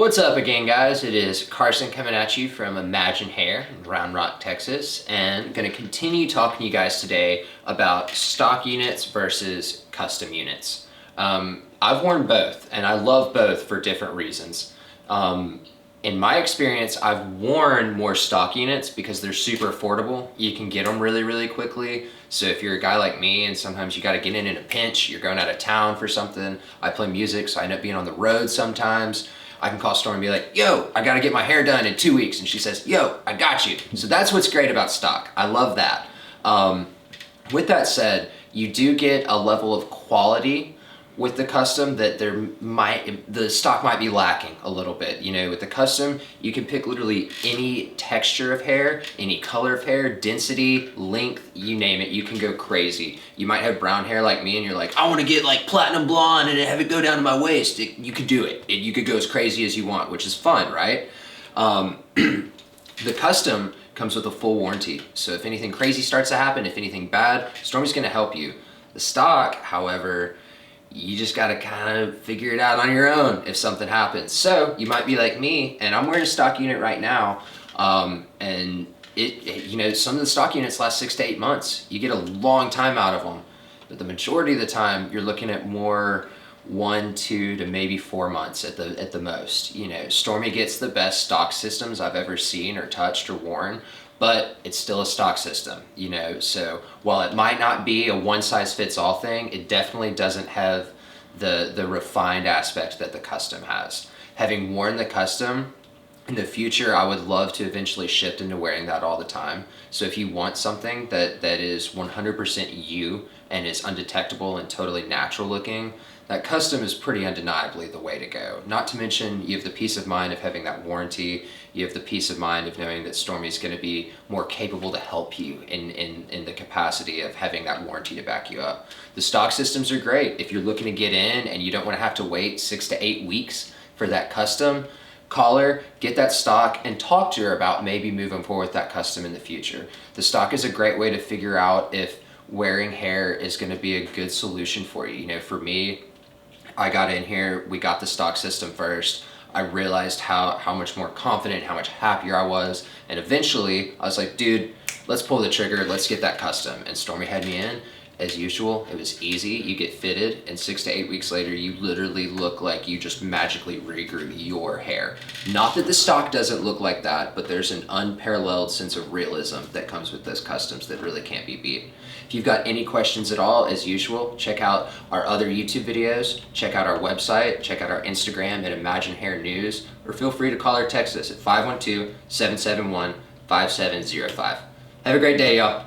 What's up again, guys? It is Carson coming at you from Imagine Hair in Round Rock, Texas, and going to continue talking to you guys today about stock units versus custom units. I've worn both, and I love both for different reasons. In my experience, I've worn more stock units because they're super affordable. You can get them really, really quickly. So if you're a guy like me and sometimes you got to get in a pinch, you're going out of town for something. I play music, so I end up being on the road sometimes. I can call Storm and be like, yo, I got to get my hair done in 2 weeks. And she says, yo, I got you. So that's what's great about stock. I love that. With that said, you do get a level of quality with the custom that the stock might be lacking a little bit. You know, with the custom, you can pick literally any texture of hair, any color of hair, density, length, you name it, you can go crazy. You might have brown hair like me and you're like, I want to get like platinum blonde and have it go down to my waist. You could do it. You could go as crazy as you want, which is fun, right? The custom comes with a full warranty. So if anything crazy starts to happen, if anything bad, Stormy's gonna help you. The stock, however, you just gotta kind of figure it out on your own if something happens. So you might be like me, and I'm wearing a stock unit right now, and you know, some of the stock units last 6 to 8 months. You get a long time out of them, but the majority of the time you're looking at more 1, 2 to maybe 4 months at the most. You know, Stormy gets the best stock systems I've ever seen or touched or worn, but it's still a stock system, you know, so while it might not be a one-size-fits-all thing, it definitely doesn't have the refined aspect that the custom has. Having worn the custom, in the future, I would love to eventually shift into wearing that all the time. So if you want something that is 100% you and is undetectable and totally natural looking, that custom is pretty undeniably the way to go. Not to mention, you have the peace of mind of having that warranty. You have the peace of mind of knowing that Stormy's going to be more capable to help you in the capacity of having that warranty to back you up. The stock systems are great. If you're looking to get in and you don't want to have to wait 6 to 8 weeks for that custom, call her, get that stock, and talk to her about maybe moving forward with that custom in the future. The stock is a great way to figure out if wearing hair is going to be a good solution for you. You know, for me, I got in here, we got the stock system first. I realized how much more confident, how much happier I was. And eventually I was like, dude, let's pull the trigger, let's get that custom. And Stormy had me in. As usual, it was easy. You get fitted, and 6 to 8 weeks later, you literally look like you just magically regrew your hair. Not that the stock doesn't look like that, but there's an unparalleled sense of realism that comes with those customs that really can't be beat. If you've got any questions at all, as usual, check out our other YouTube videos, check out our website, check out our Instagram at Imagine Hair News, or feel free to call or text us at 512-771-5705. Have a great day, y'all.